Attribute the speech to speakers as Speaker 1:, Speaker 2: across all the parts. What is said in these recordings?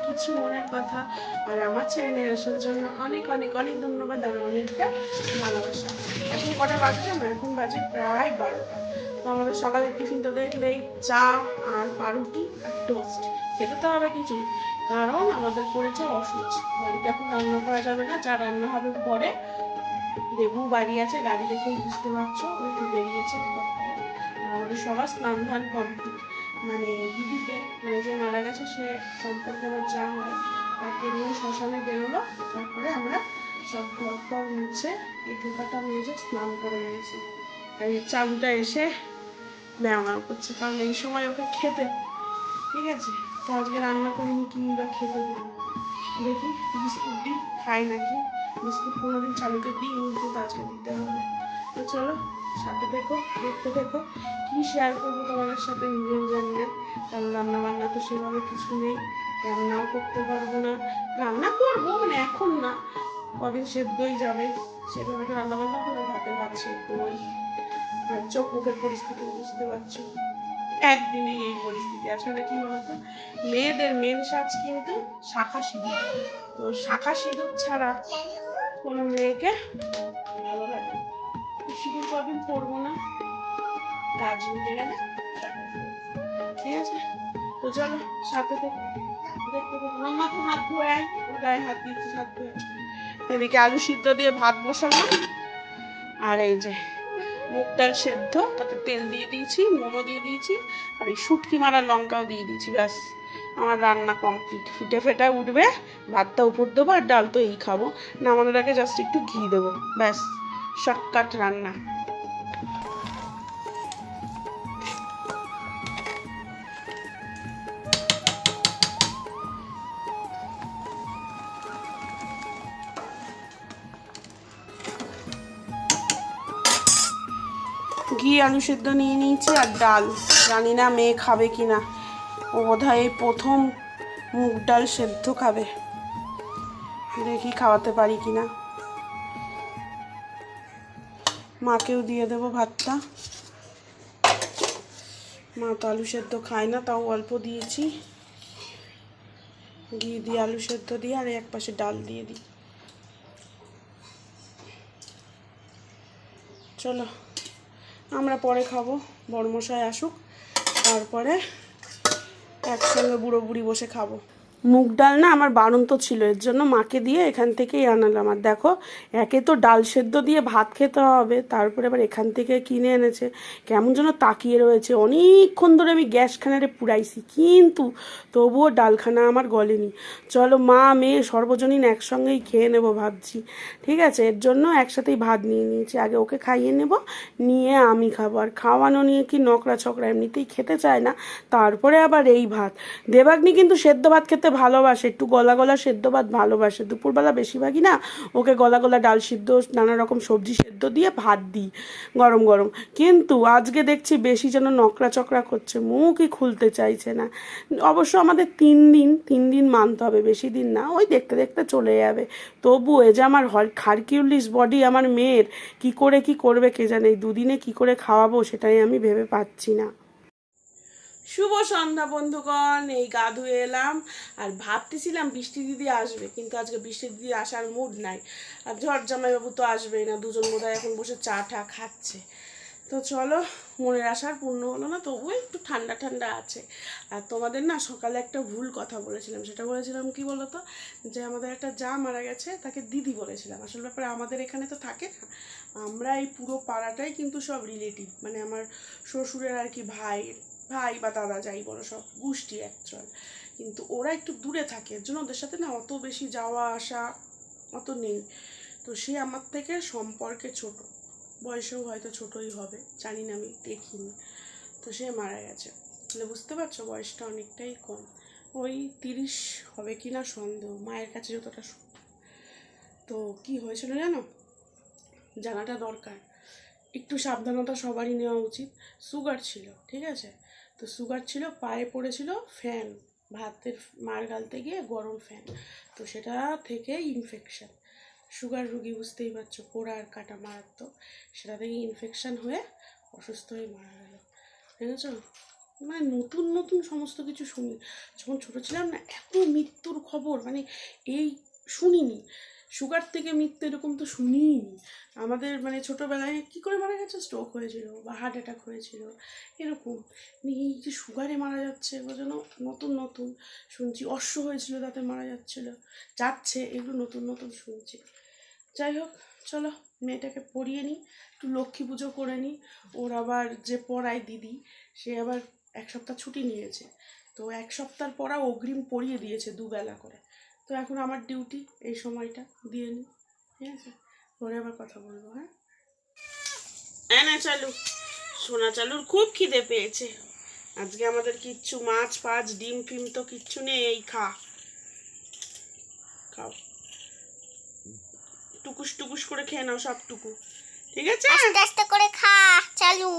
Speaker 1: কিছু মনের কথা আর আমার চ্যানেলে আসার জন্য অনেক অনেক অনেক ধন্যবাদ আর অনেকটা ভালোবাসা। এখন কটা বাজে জানো? এখন বাজে প্রায় 12টা। তো আমাদের সকালের টিফিন তো দেখলেই, চা আর পাউরুটি আর টোস্ট। খেতে তো হবে কিছু, কারণ আমাদের পড়েছে অসুচ। বাড়িতে এখন রান্না করা যাবে না, যা রান্না হবে পরে। দেবু বাড়ি আছে, গাড়ি দেখে বুঝতে পারছো ও একটু বেরিয়েছে। আমাদের সবার স্নান ধান কমপ্লিট। মানে দিদিকে, মানে যে মারা গেছে সে সম্পর্কে আমার যা হয়, তাকে নিয়ে শ্মশানে বেরোলো। তারপরে আমরা সব ঘর টর মুছে এই ঢোকাটা মেজে স্নান করে নিয়েছি। আর এই চালুটা এসে ব্যায়াম করছে, কারণ এই সময় ওকে খেতে, ঠিক আছে। তো আজকে রান্না করিনি, কিংবা খেতে দিই, দেখি বিস্কুট দিই খাই নাকি। বিস্কুট কোনোদিন চালুকে দিই, কিন্তু আজকে দিতে হবে। তো চলো সাথে দেখো, দেখতে দেখো কি শেয়ার করবো তোমাদের সাথে নিজেও জানি না, কারণ রান্না বান্না তো সেভাবে কিছু নেই, রান্নাও করতে পারবো না। রান্না করবো মানে এখন না, কদিন সেদ্ধই যাবে, সেভাবে তো রান্না বান্না করে ভাতে ভাত সেদ্ধ ওই। আর চোখ মুখের পরিস্থিতি বুঝতে পারছো, একদিনে এই পরিস্থিতি। আসলে কি বলতো, মেয়েদের মেন সাজ কিন্তু শাখা সিঁদুর। তো শাখা সিঁদুর ছাড়া কোনো মেয়েকে ভালো লাগে। সিঁদুর কদিন পরবো না, কাজ নিতে গেলে, ঠিক আছে। তো চলো সাথে দেখতে দেখতে মাকে হাত ধোয়, গায়ে হাত দিচ্ছি, হাত ধোয়। এদিকে আলু সিদ্ধ দিয়ে ভাত বসালাম, আর এই যে মুগ ডাল সেদ্ধ, তাতে তেল দিয়ে দিয়েছি, নুনও দিয়ে দিয়েছি, আর এই শুটকি মারা লঙ্কাও দিয়ে দিয়েছি। ব্যাস আমার রান্না কমপ্লিট। ফুটে ফেটা উঠবে, ভাতটা উপর দেবো, আর ডাল তো এই খাবো, নামানোর আগে জাস্ট একটু ঘি দেবো, ব্যাস শর্টকাট রান্না। ঘি আলু সেদ্ধ নিয়ে নিয়েছি আর ডাল, জানি না মেয়ে খাবে কি না। ও বোধহয় এই প্রথম মুগ ডাল সেদ্ধ খাবে, দেখি খাওয়াতে পারি কি না। মাকেও দিয়ে দেবো ভাতটা, মা তো আলু সেদ্ধ খায় না, তাও অল্প দিয়েছি। ঘি দিয়ে আলু সেদ্ধ দিয়ে আর এক পাশে ডাল দিয়ে দিই। চলো আমরা পরে খাবো, বড়মশাই আসুক, তারপরে একসঙ্গে বুড়ো বুড়ি বসে খাবো। মুগ ডাল না আমার বাড়ন্ত ছিল, এর জন্য মাকে দিয়ে এখান থেকেই আনালাম। আর দেখো, একে তো ডাল সেদ্ধ দিয়ে ভাত খেতে হবে, তারপরে আবার এখান থেকে কিনে এনেছে। কেমন যেন তাকিয়ে রয়েছে, অনেকক্ষণ ধরে আমি গ্যাসখানারে পুড়াইছি, কিন্তু তবুও ডালখানা আমার গলেনি। চলো মা মেয়ে সর্বজনীন একসঙ্গেই খেয়ে নেবো ভাবছি, ঠিক আছে। এর জন্য একসাথেই ভাত নিয়ে নিয়েছি, আগে ওকে খাইয়ে নেব, নিয়ে আমি খাবো। আর খাওয়ানো নিয়ে কি নকরা ছকরা, এমনিতেই খেতে চায় না, তারপরে আবার এই ভাত। দেবাগ্নি কিন্তু সেদ্ধ ভাত খেতে ভালোবাসে, একটু গলা গলা সেদ্ধ ভাত ভালোবাসে। দুপুরবেলা বেশিরভাগই না ওকে গলা গলা ডাল সিদ্ধ, নানা রকম সবজি সেদ্ধ দিয়ে ভাত দিই গরম গরম। কিন্তু আজকে দেখছি বেশি যেন নকরা চকরা করছে, মুখই খুলতে চাইছে না। অবশ্য আমাদের 3 দিন মানতে হবে, বেশি দিন না, ওই দেখতে দেখতে চলে যাবে। তবু এ যে আমার হারকিউলিস বডি আমার মেয়ের, কি করে কি করবে কে জানে, 2 দিনে কি করে খাওয়াবো সেটাই আমি ভেবে পাচ্ছি না। শুভ সন্ধ্যা বন্ধুগণ, এই গা ধুয়ে এলাম। আর ভাবতেছিলাম বৃষ্টি দিদি আসবে, কিন্তু আজকে বৃষ্টি দিদি আসার মুড নাই। আর ঝড় জামাইবাবু তো আসবেই না, দুজন বোধহয় এখন বসে চা টা খাচ্ছে। তো চলো, মনের আশার পূর্ণ হলো না, তবুও একটু ঠান্ডা ঠান্ডা আছে। আর তোমাদের না সকালে একটা ভুল কথা বলেছিলাম, সেটা বলেছিলাম কি বলো তো, যে আমাদের একটা যা মারা গেছে তাকে দিদি বলেছিলাম। আসল ব্যাপারে আমাদের এখানে তো থাকে না, আমরা এই পুরো পাড়াটাই কিন্তু সব রিলেটিভ, মানে আমার শ্বশুরের আর কি ভাই ভাই বা দাদা যাই বলো, সব গোষ্ঠী অ্যাকচুয়াল। কিন্তু ওরা একটু দূরে থাকে, এর জন্য ওদের সাথে না অত বেশি যাওয়া আসা অত নেই। তো সে আমার থেকে সম্পর্কে ছোট, বয়সেও হয়তো ছোটই হবে, জানি না, আমি দেখিনি। তো সে মারা গেছে, মানে বুঝতে পারছো বয়সটা অনেকটাই কম, ওই 30 হবে কি না সন্দেহ, মায়ের কাছে যতটা। তো কি হয়েছিল জানো, জানাটা দরকার, একটু সাবধানতা সবারই নেওয়া উচিত। সুগার ছিল, ঠিক আছে। তো সুগার ছিল, পায়ে পড়েছিল ফ্যান, ভাতের মার গালতে গিয়ে গরম ফ্যান, তো সেটা থেকে ইনফেকশান। সুগার রুগী বুঝতেই পারছো, পোড়া আর কাটা মারাত্মক, সেটা থেকে ইনফেকশান হয়ে অসুস্থ হয়ে মারা গেল, ঠিক আছে। মানে নতুন নতুন সমস্ত কিছু শুনি। যখন ছোটো ছিলাম না, এত মৃত্যুর খবর মানে এই শুনিনি। সুগার থেকে মৃত্যু এরকম তো শুনিই নি। আমাদের মানে ছোটোবেলায় কী করে মারা গেছে, স্ট্রোক হয়েছিল বা হার্ট অ্যাটাক হয়েছিল এরকম। এই যে সুগারে মারা যাচ্ছে বা যেন নতুন নতুন শুনছি, অশ্ব হয়েছিল তাতে মারা যাচ্ছে, এগুলো নতুন নতুন শুনছি। যাই হোক, চলো মেয়েটাকে পড়িয়ে নিই, একটু লক্ষ্মী পুজো করে নিই। ওর আবার যে পড়ায় দিদি, সে আবার 1 সপ্তাহ ছুটি নিয়েছে, তো 1 সপ্তাহ পড়া অগ্রিম পড়িয়ে দিয়েছে 2 বেলা করে। তো এখন আমার ডিউটি এই সময়টা দিয়ে নিই, ঠিক আছে? পরে আবার কথা বলবো। হ্যাঁ না চালু, সোনা চালুর খুব খিদে পেয়েছে। আজকে আমাদের কিচ্ছু মাছ ফাছ ডিম ফিম তো কিচ্ছু নেই, এই খাও, টুকুস টুকুস করে খেয়ে নাও সবটুকু, ঠিক আছে?
Speaker 2: আস্তে আস্তে করে খা চালু,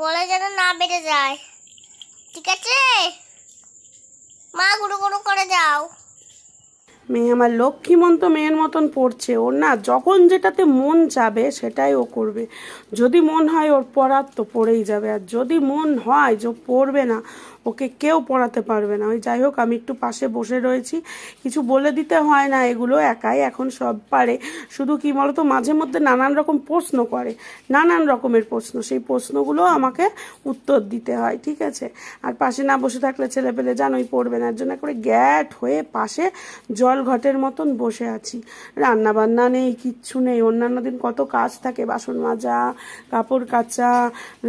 Speaker 2: গলা যেন না বেড়ে যায়, ঠিক আছে? মা গুঁড়ো গুঁড়ো করে যাও।
Speaker 1: মেয়ে আমার লক্ষ্মীমন্ত মেয়ের মতন পড়ছে। ওর না যখন যেটাতে মন যাবে সেটাই ও করবে। যদি মন হয় ওর পড়ার, তো পড়েই যাবে। আর যদি মন হয় যে পড়বে না, ওকে কেউ পড়াতে পারবে না। ওই যাই হোক, আমি একটু পাশে বসে রয়েছি, কিছু বলে দিতে হয় না, এগুলো একাই এখন সব পারে। শুধু কি বলতো, মাঝে মধ্যে নানান রকম প্রশ্ন করে, নানান রকমের প্রশ্ন, সেই প্রশ্নগুলো আমাকে উত্তর দিতে হয়, ঠিক আছে? আর পাশে না বসে থাকলে ছেলে পেলে জানোই পড়বে না, এর জন্য করে গ্যাট হয়ে পাশে জল ঘটের মতন বসে আছি। রান্না বান্না নেই, কিচ্ছু নেই। অন্যান্য দিন কত কাজ থাকে, বাসন মাজা, কাপড় কাচা,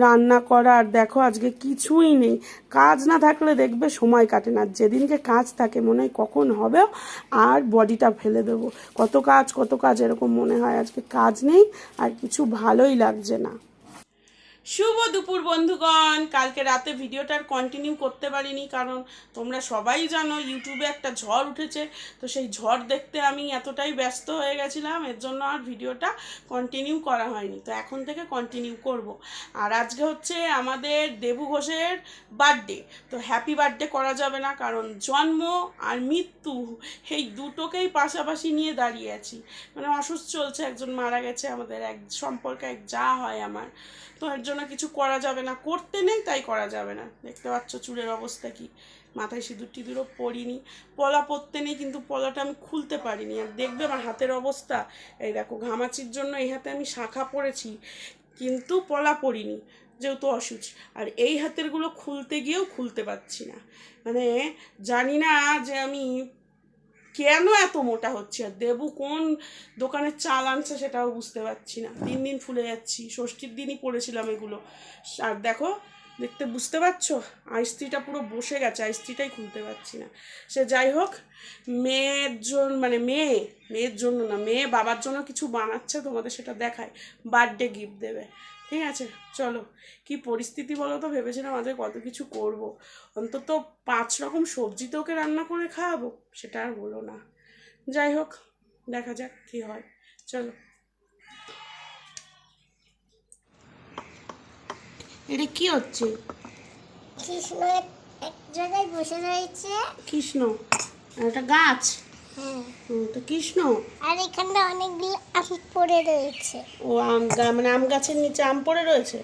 Speaker 1: রান্না করার, দেখো আজকে কিছুই নেই। কাজ না থাকলে দেখবে সময় কাটে না, যেদিনকে কাজ থাকে মনে হয় কখন হবে আর বডিটা ফেলে দেবো। কত কাজ এরকম মনে হয়। আজকে কাজ নেই আর কিছু ভালোই লাগছে না। শুভ দুপুর বন্ধুগণ। কালকে রাতে ভিডিওটার কন্টিনিউ করতে পারিনি, কারণ তোমরা সবাই জানো ইউটিউবে একটা ঝড় উঠেছে। তো সেই ঝড় দেখতে আমি এতটাই ব্যস্ত হয়ে গেছিলাম, এর জন্য আর ভিডিওটা কন্টিনিউ করা হয়নি। তো এখন থেকে কন্টিনিউ করব। আর আজকে হচ্ছে আমাদের দেবু ঘোষের বার্থডে। তো হ্যাপি বার্থডে করা যাবে না, কারণ জন্ম আর মৃত্যু এই দুটোকেই পাশাপাশি নিয়ে দাঁড়িয়ে আছি। মানে অসুস্থ চলছে, একজন মারা গেছে, আমাদের এক সম্পর্কে এক যা হয় আমার। তো এর জন্য কিছু করা যাবে না, করতে নেই তাই করা যাবে না। দেখতে পাচ্ছ চুলের অবস্থা কি, মাথায় সিঁদুর টিঁদুরও পরিনি, পলা পরতে নেই, কিন্তু পলাটা আমি খুলতে পারিনি। আর দেখবে আমার হাতের অবস্থা, এই দেখো ঘামাচির জন্য এই হাতে আমি শাখা পরেছি, কিন্তু পলা পরিনি যেহেতু অসুচ। আর এই হাতেরগুলো খুলতে গিয়েও খুলতে পারছি না, মানে জানি না যে আমি কেন এত মোটা হচ্ছে। আর দেবু কোন দোকানের চাল আনছে সেটাও বুঝতে পারছি না, দিন দিন ফুলে যাচ্ছি। ষষ্ঠীর দিনই পড়েছিলাম এগুলো। আর দেখো, দেখতে বুঝতে পারছো আইস্ত্রিটা পুরো বসে গেছে, আইস্ত্রিটাই খুলতে পারছি না। সে যাই হোক, মেয়ের জন্য মানে মেয়ের জন্য না, মেয়ে বাবার জন্য কিছু বানাচ্ছে, তোমাদের সেটা দেখায়, বার্থডে গিফট দেবে, ঠিক আছে? চলো, কি পরিস্থিতি বলো তো, ভেবেছিলাম আজকে কত কিছু করব, অন্তত 5 রকম সবজি তো ওকে রান্না করে খাওয়াবো, সেটা আর হলো না। যাই হোক, দেখা যাক কি হয়, চলো। এটা কি হচ্ছে?
Speaker 2: কৃষ্ণ এক জায়গায় বসে রয়েছে।
Speaker 1: কৃষ্ণ? এটা গাছ?
Speaker 2: হ্যাঁ।
Speaker 1: তো কৃষ্ণ।
Speaker 2: আর এখানে অনেকগুলো আম পড়ে রয়েছে।
Speaker 1: ও মানে আম গাছের নিচে আম পড়ে রয়েছে।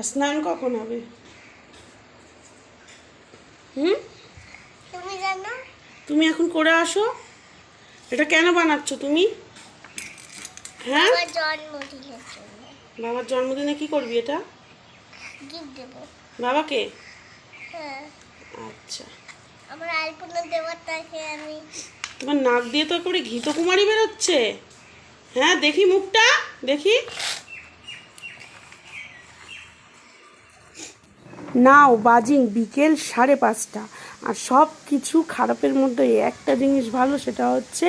Speaker 1: স্নান কখন হবে?
Speaker 2: তুমি জানো?
Speaker 1: তুমি এখন করে আসো। এটা কেন বানাচ্ছ তুমি? হ্যাঁ,
Speaker 2: বাবার জন্মদিনের জন্য।
Speaker 1: বাবার জন্মদিনে কি করবি এটা?
Speaker 2: গিফট দেবো
Speaker 1: বাবাকে?
Speaker 2: হ্যাঁ।
Speaker 1: আচ্ছা।
Speaker 2: আমার আলপনা দেওয়ার তাকে আমি।
Speaker 1: তোমার নাক দিয়ে তো করে ঘিতো কুমারী বেরোচ্ছে। হ্যাঁ, দেখি মুখটা, দেখি। নাও বাজিং বিকেল 5:30, আর সব কিছু খারাপের মধ্যে একটা জিনিস ভালো, সেটা হচ্ছে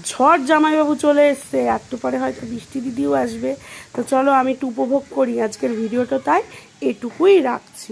Speaker 1: ঝড় জামাইবাবু চলে এসছে। একটু পরে হয়তো বৃষ্টি দিদিও আসবে। তো চলো আমি একটু উপভোগ করি আজকের ভিডিওটা, তাই এটুকুই রাখছি।